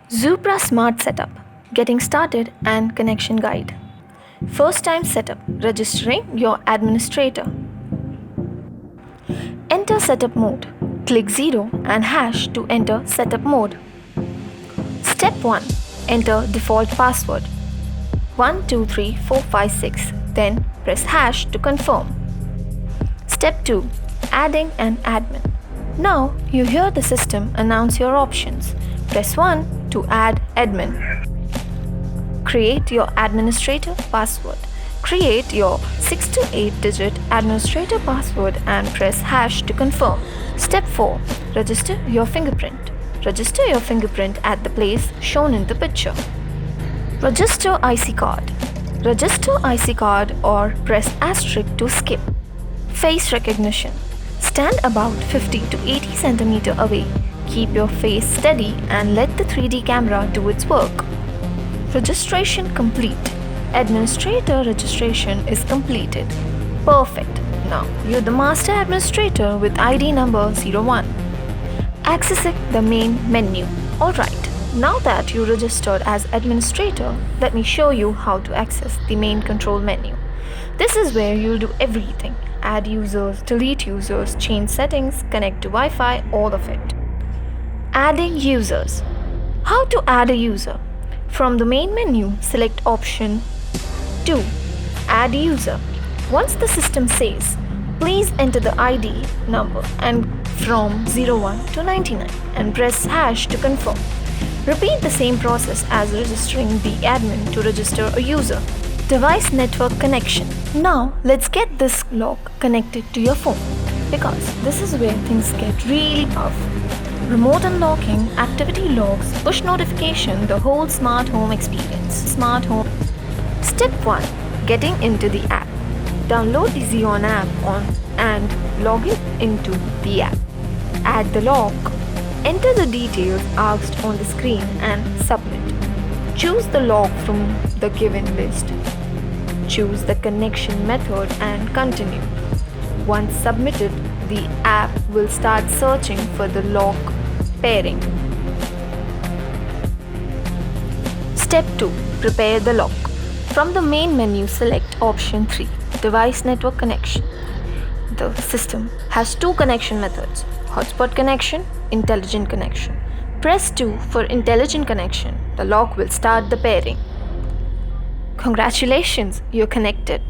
Zupra Smart Setup, Getting Started and Connection Guide. First time setup, registering your administrator. Enter setup mode. Click 0 and hash to enter setup mode. Step 1. Enter default password 123456. Then press hash to confirm. Step 2. Adding an admin. Now you hear the system announce your options. Press 1 to add admin. Create your administrator password. Create your 6 to 8 digit administrator password and press hash to confirm. Step 4. Register your fingerprint. Register your fingerprint at the place shown in the picture. Register IC card. Register IC card or press asterisk to skip. Face recognition. Stand about 50 to 80 cm away. Keep your face steady and let the 3D camera do its work. Registration complete. Administrator registration is completed. Perfect. Now you're the master administrator with ID number 01. Accessing the main menu. Alright, now that you registered as administrator, let me show you how to access the main control menu. This is where you'll do everything. Add users, delete users, change settings, connect to Wi-Fi, all of it. Adding users. How to add a user? From the main menu, select option 2. Add user. Once the system says, please enter the ID number and from 01 to 99 and press hash to confirm. Repeat the same process as registering the admin to register a user. Device network connection. Now let's get this lock connected to your phone because this is where things get really powerful. Remote unlocking, activity logs, push notification, the whole smart home experience. Smart home. Step 1. Getting into the app. Download the Zeone app and log into the app. Add the lock. Enter the details asked on the screen and submit. Choose the lock from the given list. Choose the connection method and continue. Once submitted, the app will start searching for the lock pairing. Step 2. Prepare the lock. From the main menu, select option 3, Device Network Connection. The system has two connection methods, hotspot connection, intelligent connection. Press 2 for intelligent connection. The lock will start the pairing. Congratulations, you're connected.